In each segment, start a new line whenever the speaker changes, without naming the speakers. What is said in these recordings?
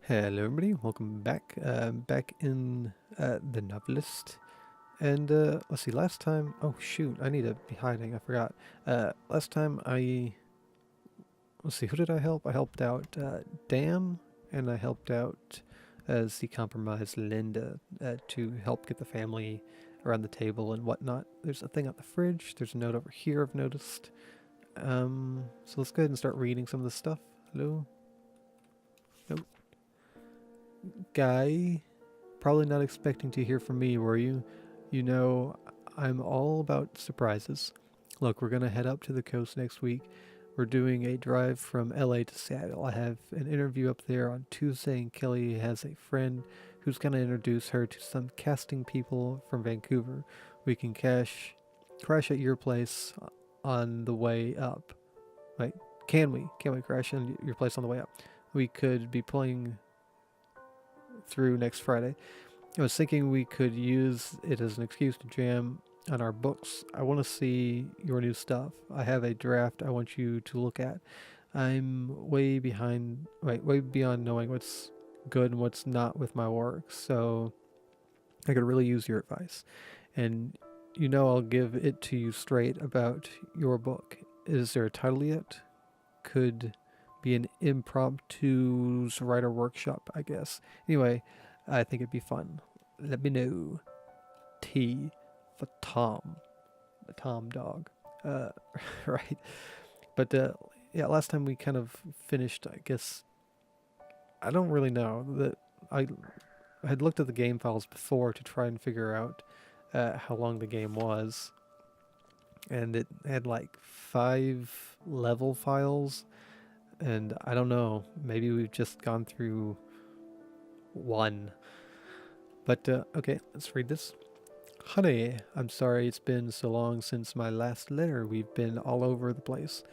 Hello, everybody. Welcome back. Back in the Novelist, and let's see. Last time, oh shoot, I need to be hiding. I forgot. Last time let's see. Who did I help? I helped out Dan, and I helped out as the compromised Linda to help get the family around the table and whatnot. There's a thing on the fridge. There's a note over here. I've noticed. So let's go ahead and start reading some of the stuff. Hello, nope. Guy. Probably not expecting to hear from me, were you? You know, I'm all about surprises. Look, we're going to head up to the coast next week. We're doing a drive from LA to Seattle. I have an interview up there on Tuesday, and Kelly has a friend who's going to introduce her to some casting people from Vancouver. We can crash at your place on the way up. Right? Can we? Can we crash at your place on the way up? We could be pulling through next Friday. I was thinking we could use it as an excuse to jam on our books. I want to see your new stuff. I have a draft I want you to look at. I'm way beyond knowing what's good and what's not with my work, so I could really use your advice. And I'll give it to you straight about your book. Is there a title yet? Could be an impromptu writer workshop, I guess. Anyway, I think it'd be fun. Let me know. T for Tom, the Tom dog. Uh, right. But yeah, last time we kind of finished. I guess I don't really know that I had looked at the game files before to try and figure out how long the game was, and it had like 5 level files, and I don't know. Maybe we've just gone through one. But okay, let's read this. Honey, I'm sorry it's been so long since my last letter. We've been all over the place.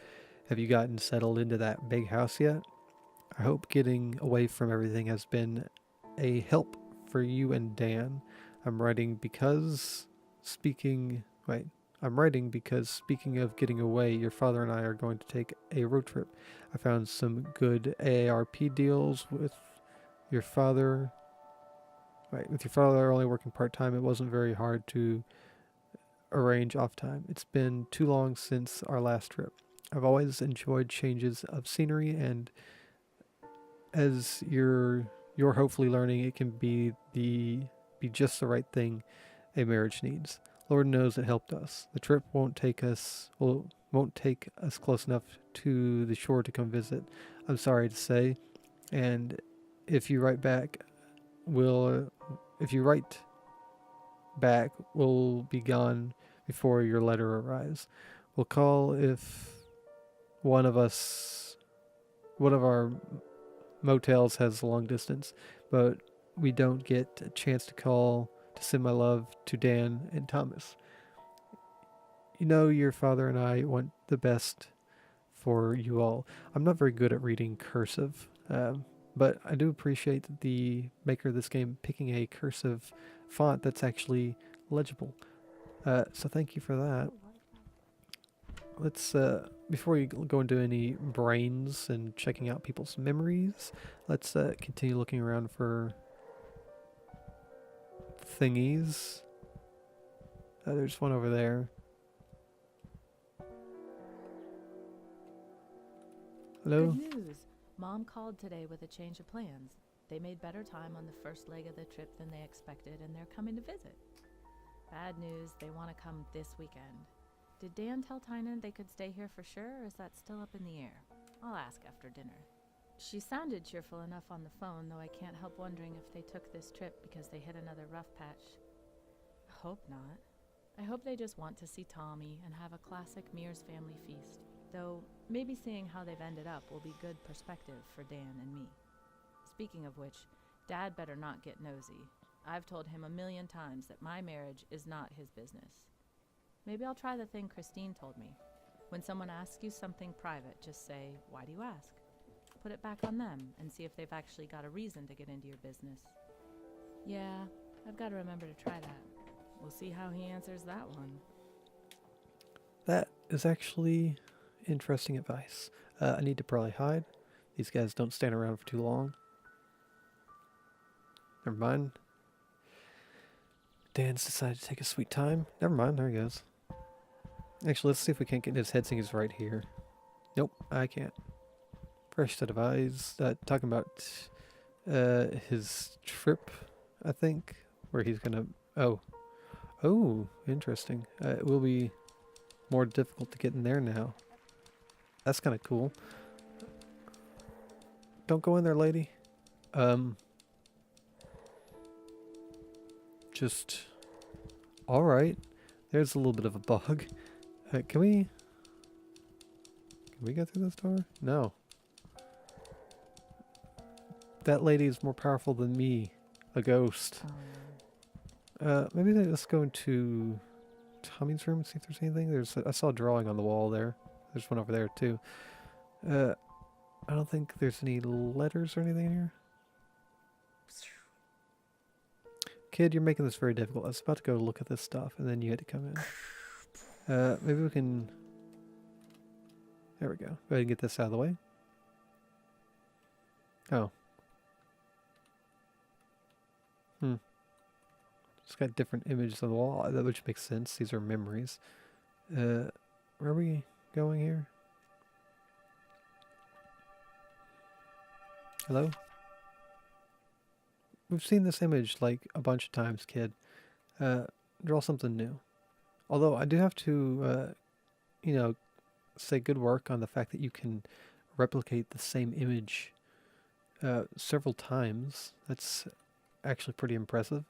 Have you gotten settled into that big house yet? I hope getting away from everything has been a help for you and Dan. I'm writing because speaking. Wait. I'm writing because speaking of getting away, your father and I are going to take a road trip. I found some good AARP deals with your father. Right, with your father only working part time, it wasn't very hard to arrange off time. It's been too long since our last trip. I've always enjoyed changes of scenery, and as you're hopefully learning, it can be just the right thing a marriage needs. Lord knows it helped us. The trip won't take us close enough to the shore to come visit. I'm sorry to say, and if you write back, we'll if you write back, we'll be gone before your letter arrives. We'll call if one of us, one of our motels has long distance, but we don't get a chance to call to send my love to Dan and Thomas. You know, your father and I want the best for you all. I'm not very good at reading cursive, but I do appreciate the maker of this game picking a cursive font that's actually legible. So thank you for that. Let's before we go into any brains and checking out people's memories, let's continue looking around for thingies. There's one over there.
Good
Hello?
news! Mom called today with a change of plans. They made better time on the first leg of the trip than they expected, and they're coming to visit. Bad news, they want to come this weekend. Did Dan tell Tynan they could stay here for sure, or is that still up in the air? I'll ask after dinner. She sounded cheerful enough on the phone, though I can't help wondering if they took this trip because they hit another rough patch. Hope not. I hope they just want to see Tommy and have a classic Mears family feast. Though, maybe seeing how they've ended up will be good perspective for Dan and me. Speaking of which, Dad better not get nosy. I've told him a million times that my marriage is not his business. Maybe I'll try the thing Christine told me. When someone asks you something private, just say, "Why do you ask?" Put it back on them and see if they've actually got a reason to get into your business. Yeah, I've got to remember to try that. We'll see how he answers that one.
That is actually interesting advice. I need to probably hide. These guys don't stand around for too long. Never mind. Dan's decided to take a sweet time. Never mind, there he goes. Actually, let's see if we can't get his head singers right here. Nope, I can't. Fresh set of eyes. Talking about his trip, I think, where he's gonna... Oh, interesting. It will be more difficult to get in there now. That's kind of cool. Don't go in there, lady. Just... Alright. There's a little bit of a bug. Can we go through this door? No. That lady is more powerful than me. A ghost. Maybe let's go into Tommy's room and see if there's anything. I saw a drawing on the wall there. There's one over there too. I don't think there's any letters or anything in here. Kid, you're making this very difficult. I was about to go look at this stuff and then you had to come in. Maybe we can... There we go. Go ahead and get this out of the way. Oh. It's got different images on the wall, which makes sense. These are memories. Where are we going here? Hello? We've seen this image like a bunch of times, kid. Draw something new. Although I do have to, say good work on the fact that you can replicate the same image several times. That's actually pretty impressive.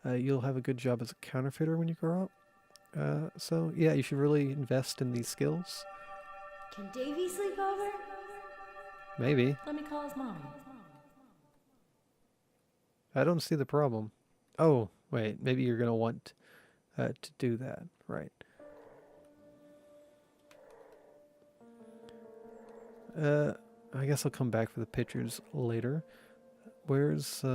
You'll have a good job as a counterfeiter when you grow up. So, yeah, you should really invest in these skills.
Can Davy sleep over?
Maybe.
Let me call his mommy.
I don't see the problem. Oh, wait, maybe you're going to want to do that. Right. I guess I'll come back for the pictures later. Where's,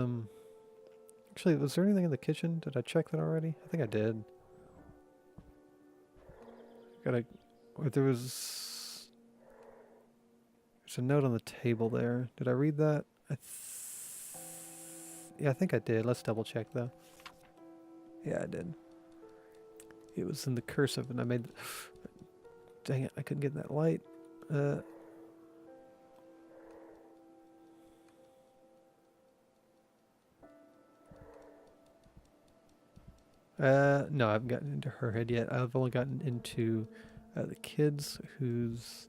Actually, was there anything in the kitchen? Did I check that already? I think I did. There's a note on the table there. Did I read that? Yeah, I think I did. Let's double check though. Yeah, I did. It was in the cursive and I made... Dang it, I couldn't get in that light. No, I haven't gotten into her head yet. I've only gotten into the kids who's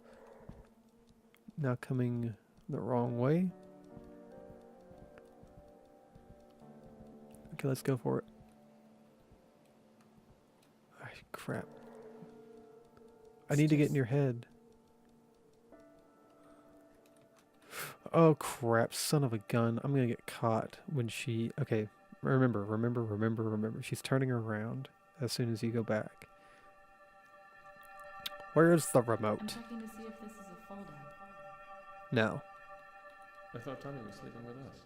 now coming the wrong way. Okay, let's go for it. Ay, crap. I need to get in your head. Oh crap, son of a gun. I'm gonna get caught when she... Okay, remember. She's turning around as soon as you go back. Where's the remote?
I'm checking to see if this is a fold out.
No.
I thought Tommy was sleeping with us.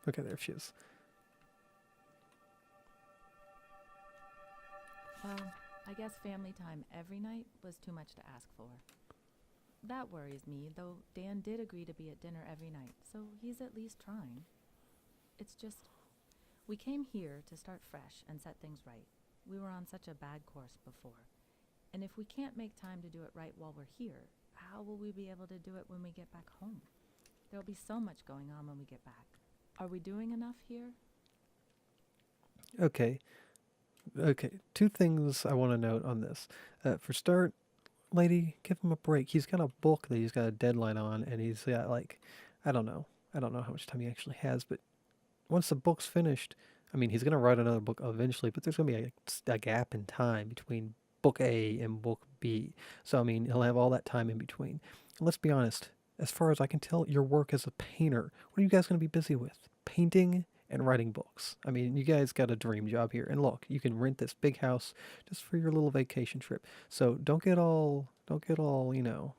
Okay, there she is.
Well, I guess family time every night was too much to ask for. That worries me, though Dan did agree to be at dinner every night, so he's at least trying. It's just, we came here to start fresh and set things right. We were on such a bad course before. And if we can't make time to do it right while we're here, how will we be able to do it when we get back home? There'll be so much going on when we get back. Are we doing enough here?
Okay. Two things I want to note on this. For start, lady, give him a break. He's got a book that he's got a deadline on, and he's got like, I don't know how much time he actually has, but once the book's finished, I mean, he's going to write another book eventually, but there's going to be a gap in time between book A and book B. So, I mean, he'll have all that time in between. And let's be honest, as far as I can tell, your work as a painter, what are you guys going to be busy with? Painting and writing books. I mean, you guys got a dream job here. And look, you can rent this big house just for your little vacation trip. So don't get all, you know,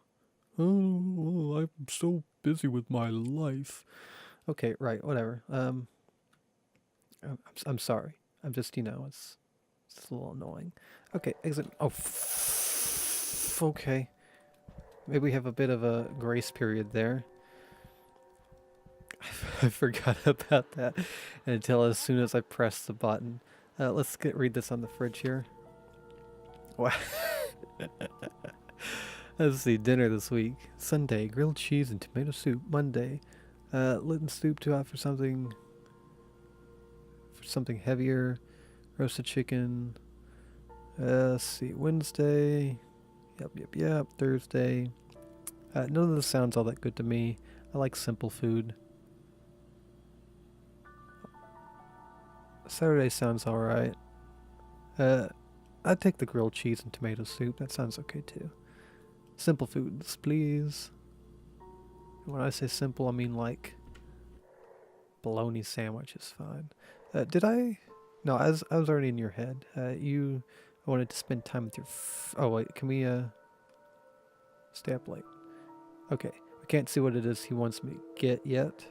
oh, I'm so busy with my life. Okay, right, whatever. I'm sorry. I'm just, you know, it's It's a little annoying. Okay, exit. Oh, okay. Maybe we have a bit of a grace period there. I forgot about that until as soon as I pressed the button. Let's read this on the fridge here. Wow. Let's see, dinner this week. Sunday, grilled cheese and tomato soup. Monday, Litten soup too hot for something heavier. Roasted chicken. Let's see, Wednesday. Yep. Thursday. None of this sounds all that good to me. I like simple food. Saturday sounds alright. I'd take the grilled cheese and tomato soup. That sounds okay too. Simple foods, please. When I say simple, I mean like bologna sandwich is fine. Did I? No, I was already in your head. You wanted to spend time with your. Oh wait, can we stay up late? Okay, we can't see what it is he wants me to get yet.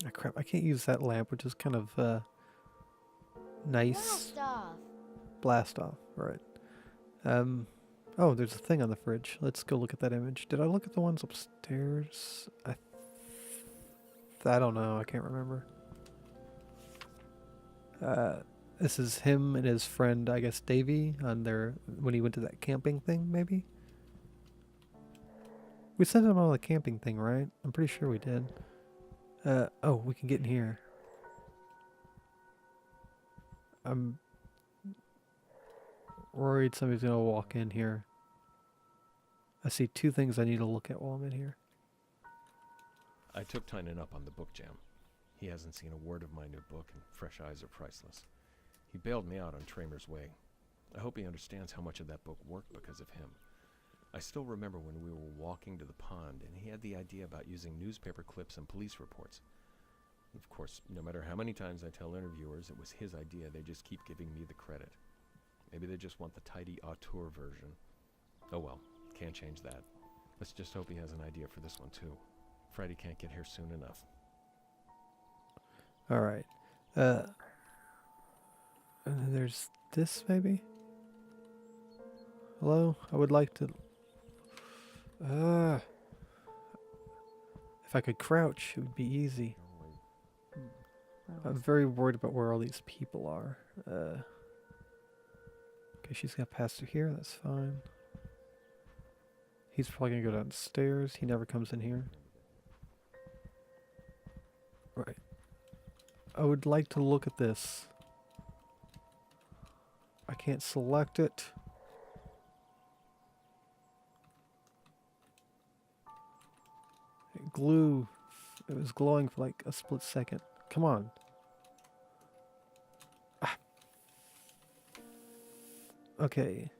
Oh crap! I can't use that lamp, which is kind of nice.
Blast off.
Blast off. Right. Oh, there's a thing on the fridge. Let's go look at that image. Did I look at the ones upstairs? I don't know. I can't remember. This is him and his friend, I guess, Davey, on their when he went to that camping thing, maybe. We sent him on the camping thing, right? I'm pretty sure we did. Oh, we can get in here. I'm worried somebody's gonna walk in here. I see two things I need to look at while I'm in here.
I took Tynan up on the book jam. He hasn't seen a word of my new book, and fresh eyes are priceless. He bailed me out on Tramer's Way. I hope he understands how much of that book worked because of him. I still remember when we were walking to the pond, and he had the idea about using newspaper clips and police reports. Of course, no matter how many times I tell interviewers it was his idea, they just keep giving me the credit. Maybe they just want the tidy auteur version. Oh well, can't change that. Let's just hope he has an idea for this one too. Friday can't get here soon enough.
Alright. There's this, maybe? Hello? I would like to... if I could crouch, it would be easy. I'm very worried about where all these people are. Okay, she's got past her here, that's fine. He's probably gonna go downstairs. He never comes in here. Right. I would like to look at this. I can't select it. Glue. It was glowing for like a split second. Come on. Ah. Okay.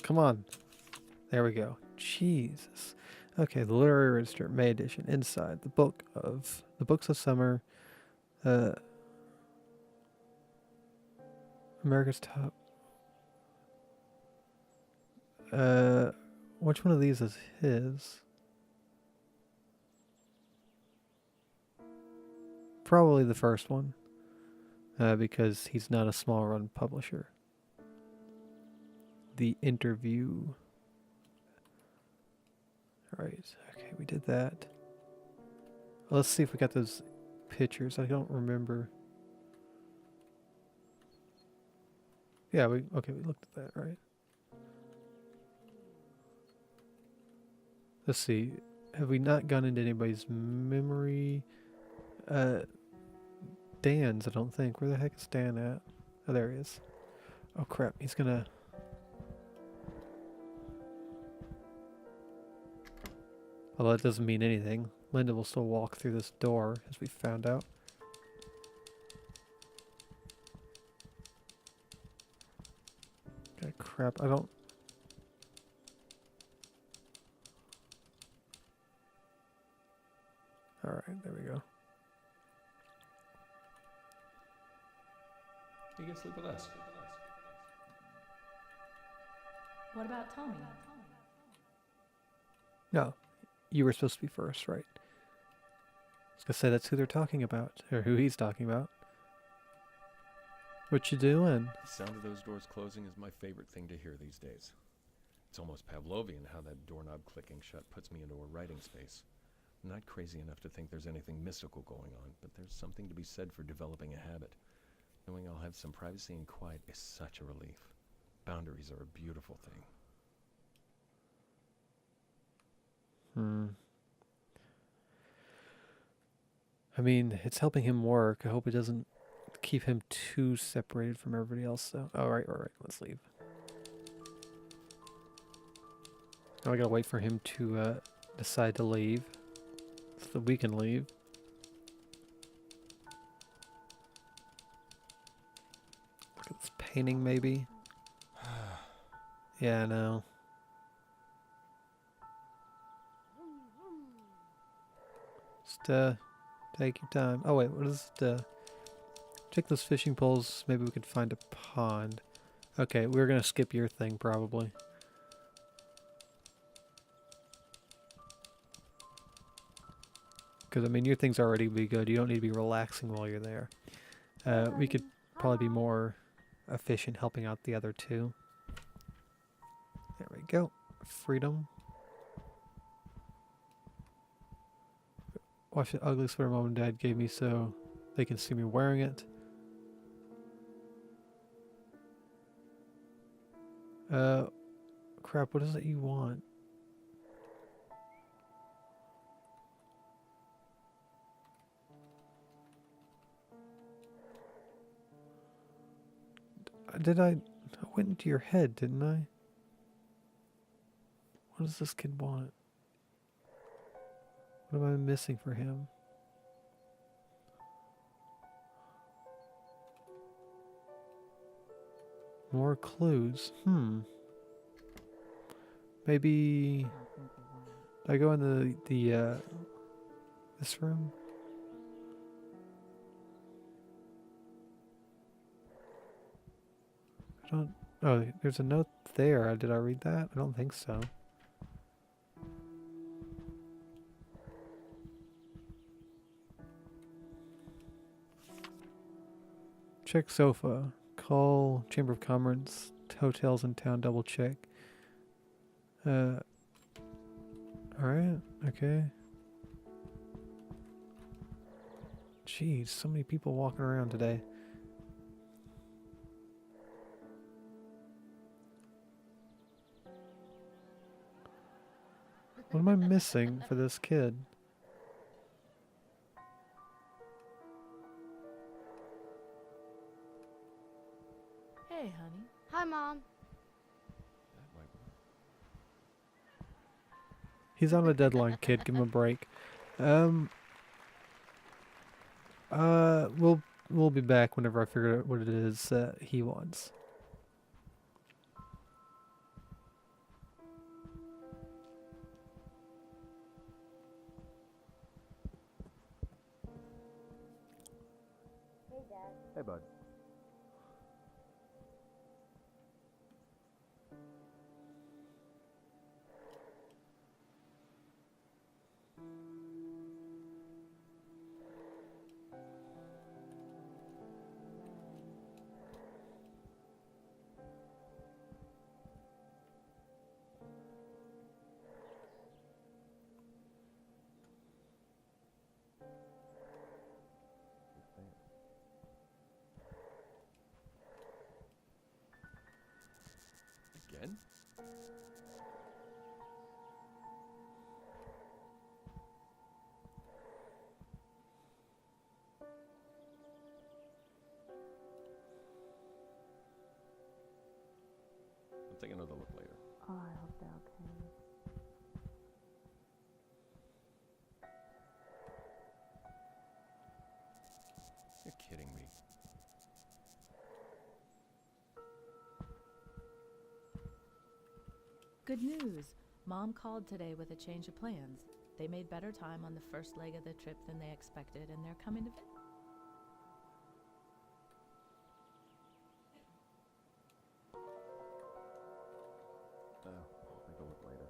Come on. There we go. Jesus. Okay, the Literary Register, May edition. Inside, the books of summer. America's Top. Which one of these is his? Probably the first one. Because he's not a small run publisher. The Interview. Right, okay, we did that. Let's see if we got those pictures. I don't remember. Yeah, we looked at that, right? Let's see. Have we not gone into anybody's memory? Dan's, I don't think. Where the heck is Dan at? Oh, there he is. Oh crap, he's gonna... Although that doesn't mean anything. Linda will still walk through this door, as we found out. Okay, crap, I don't... Alright, there we go.
You can sleep with us.
What about Tommy?
No, you were supposed to be first, right? I say that's who they're talking about, or who he's talking about. What you doing?
The sound of those doors closing is my favorite thing to hear these days. It's almost Pavlovian how that doorknob clicking shut puts me into a writing space. I'm not crazy enough to think there's anything mystical going on, but there's something to be said for developing a habit. Knowing I'll have some privacy and quiet is such a relief. Boundaries are a beautiful thing.
I mean, it's helping him work. I hope it doesn't keep him too separated from everybody else, though. All right, let's leave. Now I gotta wait for him to decide to leave, so that we can leave. Look at this painting, maybe. Yeah, I know. Just take your time. Oh wait, what is it? Check those fishing poles. Maybe we could find a pond. Okay, we're gonna skip your thing probably. Because I mean, your thing's already be good. You don't need to be relaxing while you're there. We could probably be more efficient helping out the other two. There we go. Freedom. Watch the ugly sweater mom and dad gave me so they can see me wearing it. Crap, what is it you want? I went into your head, didn't I? What does this kid want? What am I missing for him? More clues. Maybe I go in the this room. I don't. Oh, there's a note there. Did I read that? I don't think so. Check sofa. Call Chamber of Commerce. Hotels in town. Double check. Alright. Okay. Jeez, so many people walking around today. What am I missing for this kid?
Hey, honey.
Hi, Mom.
That might work.
He's on a deadline, kid. Give him a break. We'll be back whenever I figure out what it is he wants.
Hey, Dad.
Hey, bud. Again? I'll take another look later.
Oh, I hope they're okay.
You're kidding me.
Good news. Mom called today with a change of plans. They made better time on the first leg of the trip than they expected, and they're coming to visit.
I'll take a look later.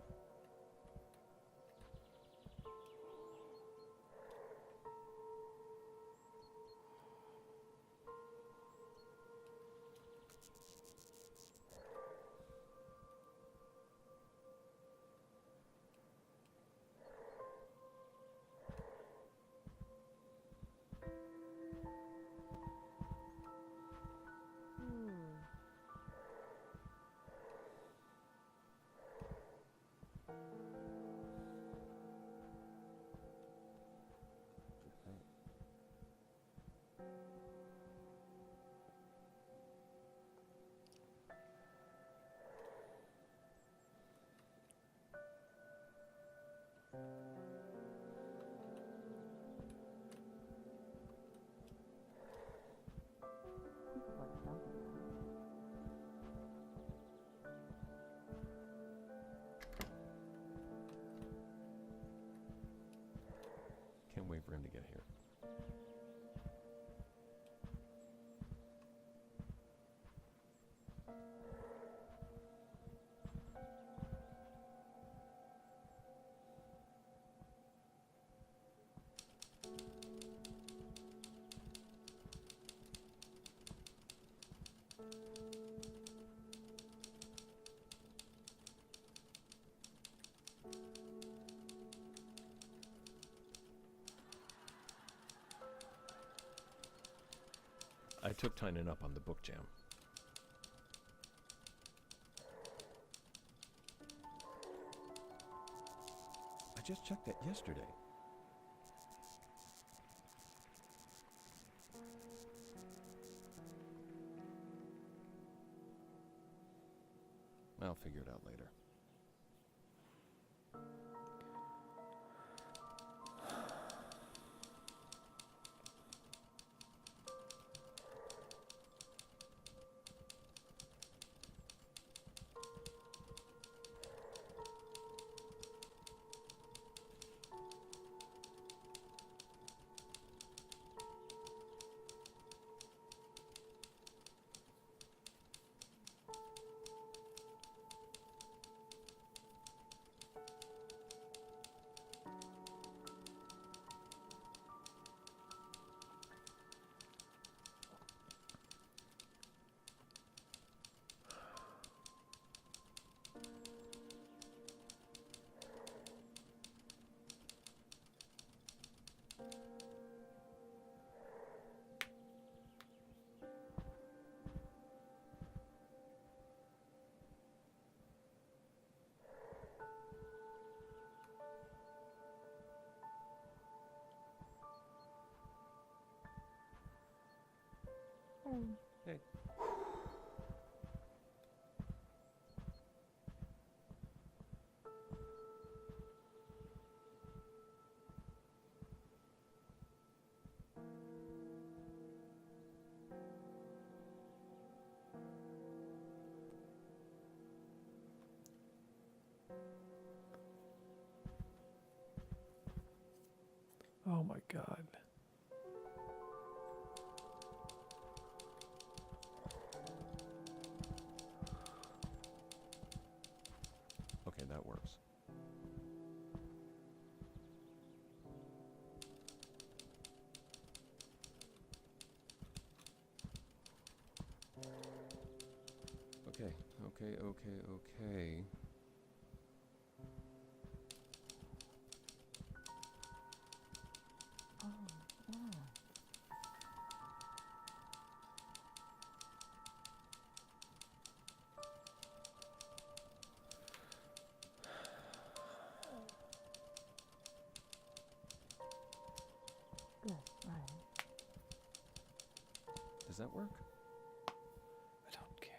get here. I took Tynan up on the book jam. I just checked that yesterday. I'll figure it out later. Hey.
Oh my god.
Okay, that works. Okay. Does that work?
I don't care.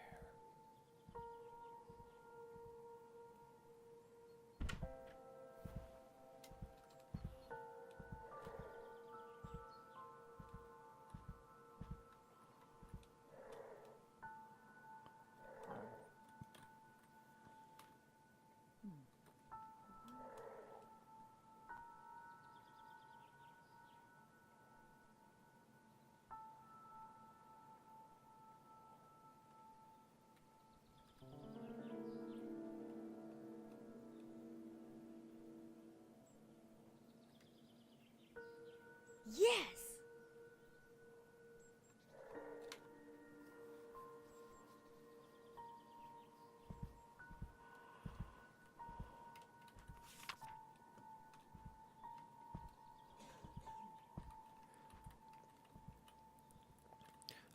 Yes!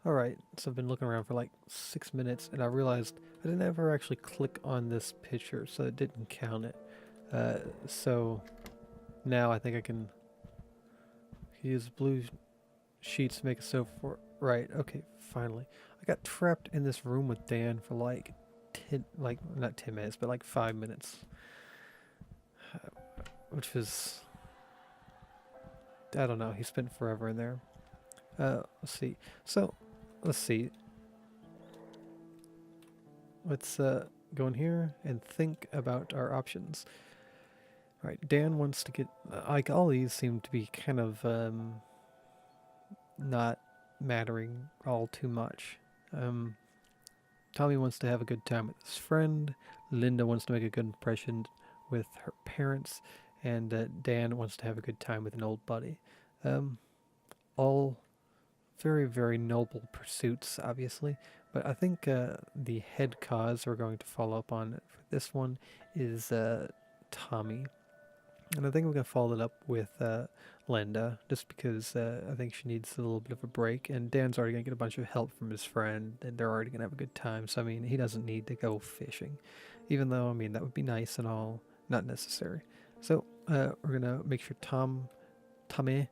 Alright, so I've been looking around for like 6 minutes and I realized I didn't ever actually click on this picture, so it didn't count it. So now I think I can use blue sheets to make a sofa for. Right, okay, finally. I got trapped in this room with Dan for like 10, like, not 10 minutes, but like 5 minutes. Which was, I don't know, he spent forever in there. Let's see. So, let's see. Let's go in here and think about our options. Right, Dan wants to get, like, all these seem to be kind of not mattering all too much. Um, Tommy wants to have a good time with his friend. Linda wants to make a good impression with her parents, and Dan wants to have a good time with an old buddy. All very, very noble pursuits, obviously, but I think the head cause we're going to follow up on for this one is Tommy. And I think we're going to follow it up with Linda, just because I think she needs a little bit of a break. And Dan's already going to get a bunch of help from his friend, and they're already going to have a good time. So, I mean, he doesn't need to go fishing. Even though, I mean, that would be nice and all, not necessary. So, we're going to make sure Tommy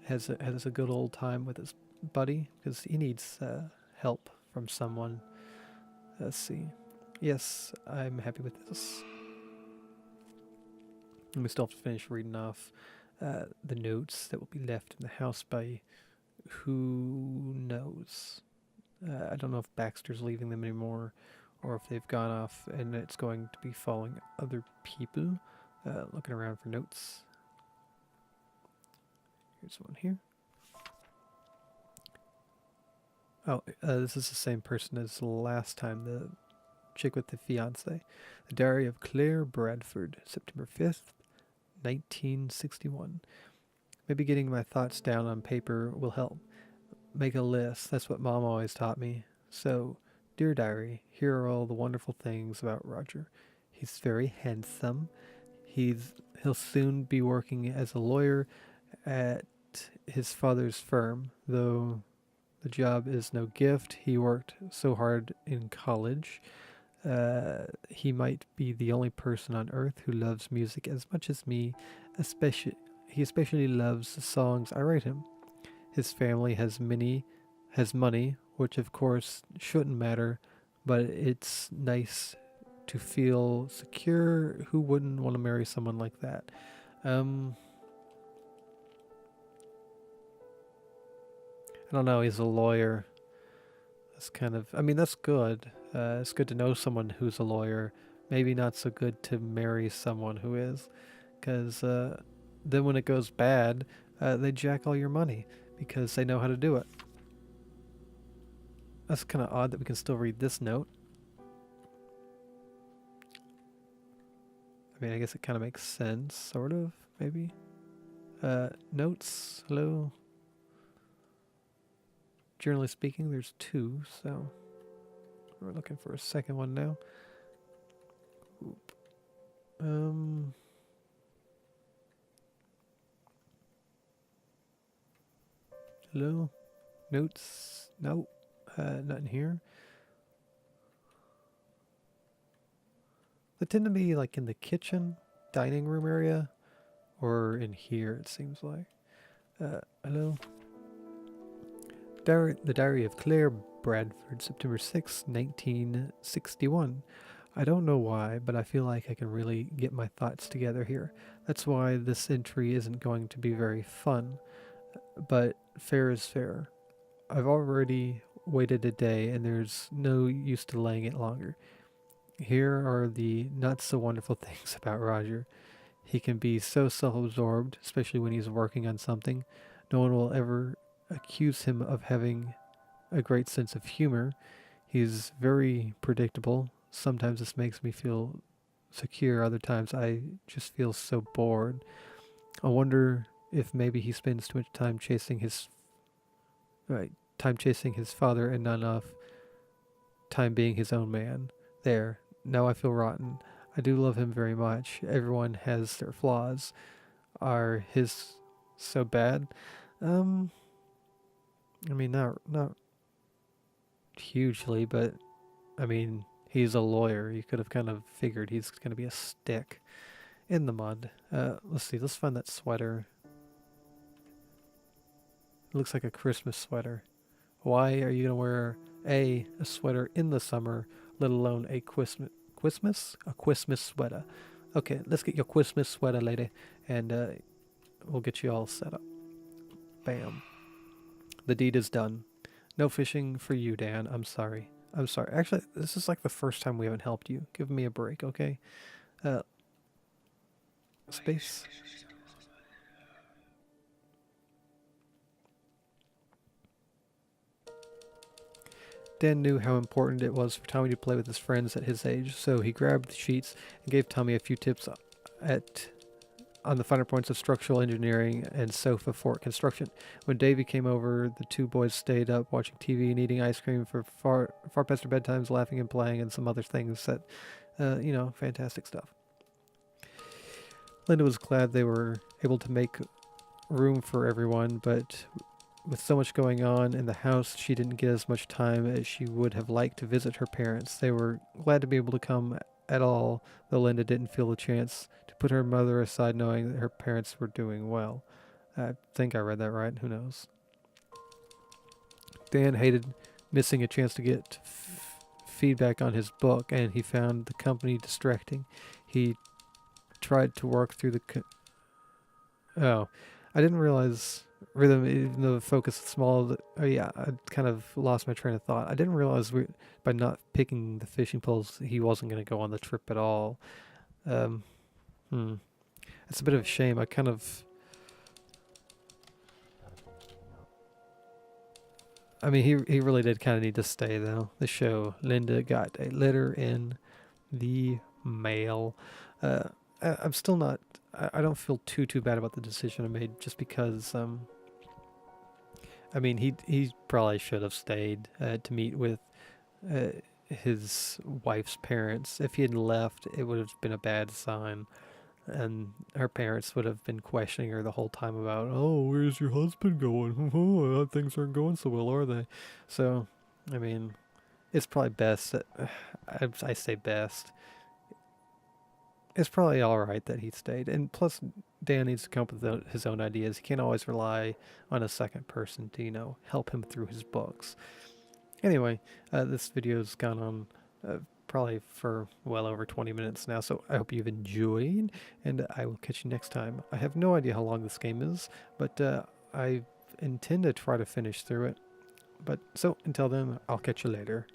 has a good old time with his buddy, because he needs help from someone. Let's see. Yes, I'm happy with this. And we still have to finish reading off the notes that will be left in the house by who knows. I don't know if Baxter's leaving them anymore, or if they've gone off and it's going to be following other people. Looking around for notes. Here's one here. Oh, this is the same person as last time, the chick with the fiance. The Diary of Claire Bradford, September 5th, 1961. Maybe getting my thoughts down on paper will help. Make a list. That's what Mom always taught me. So, dear diary, here are all the wonderful things about Roger. He's very handsome. He'll soon be working as a lawyer at his father's firm, though the job is no gift. He worked so hard in college. He might be the only person on earth who loves music as much as me. He especially loves the songs I write him. His family has money, which of course shouldn't matter, but it's nice to feel secure. Who wouldn't want to marry someone like that? I don't know. He's a lawyer. That's kind of, I mean, that's good. It's good to know someone who's a lawyer. Maybe not so good to marry someone who is, because then when it goes bad, they jack all your money because they know how to do it. That's kind of odd that we can still read this note. I mean, I guess it kind of makes sense, sort of, maybe. Notes, hello. Generally speaking, there's 2, so we're looking for a second one now. Oop. Hello? Notes? Nope. Nothing here. They tend to be like in the kitchen, dining room area, or in here, it seems like. Hello? The Diary of Claire Bradford, September 6, 1961. I don't know why, but I feel like I can really get my thoughts together here. That's why this entry isn't going to be very fun. But fair is fair. I've already waited a day, and there's no use delaying it longer. Here are the not so wonderful things about Roger. He can be so self-absorbed, especially when he's working on something. No one will ever accuse him of having a great sense of humor. He's very predictable. Sometimes this makes me feel secure. Other times I just feel so bored. I wonder if maybe he spends too much time chasing his father and not enough time being his own man. There. Now I feel rotten. I do love him very much. Everyone has their flaws. Are his so bad? I mean, not hugely, but I mean, he's a lawyer. You could have kind of figured he's going to be a stick in the mud. Let's see. Let's find that sweater. It looks like a Christmas sweater. Why are you going to wear a sweater in the summer, let alone a Christmas sweater? Okay, let's get your Christmas sweater, lady, and we'll get you all set up. Bam. The deed is done. No fishing for you, Dan. I'm sorry. Actually, this is like the first time we haven't helped you. Give me a break, okay? space. Dan knew how important it was for Tommy to play with his friends at his age, so he grabbed the sheets and gave Tommy a few tips on the finer points of structural engineering and sofa fort construction. When Davy came over, the two boys stayed up watching TV and eating ice cream for far past their bedtimes, laughing and playing and some other things that, fantastic stuff. Linda was glad they were able to make room for everyone, but with so much going on in the house, she didn't get as much time as she would have liked to visit her parents. They were glad to be able to come at all, though Linda didn't feel the chance to put her mother aside knowing that her parents were doing well. I think I read that right, who knows. Dan hated missing a chance to get feedback on his book, and he found the company distracting. He tried to work through I didn't realize rhythm, even though the focus is small. I kind of lost my train of thought. I didn't realize by not picking the fishing poles, he wasn't going to go on the trip at all. It's a bit of a shame. I mean, he really did kind of need to stay, though. The show, Linda got a letter in the mail. I'm still not. I don't feel too bad about the decision I made, just because. I mean, he probably should have stayed to meet with his wife's parents. If he had left, it would have been a bad sign, and her parents would have been questioning her the whole time about, oh, where's your husband going? Things aren't going so well, are they? So, I mean, it's probably best. I say best. It's probably all right that he stayed. And plus, Dan needs to come up with his own ideas. He can't always rely on a second person to, help him through his books. Anyway, this video's gone on probably for well over 20 minutes now, so I hope you've enjoyed, and I will catch you next time. I have no idea how long this game is, but I intend to try to finish through it. So until then, I'll catch you later.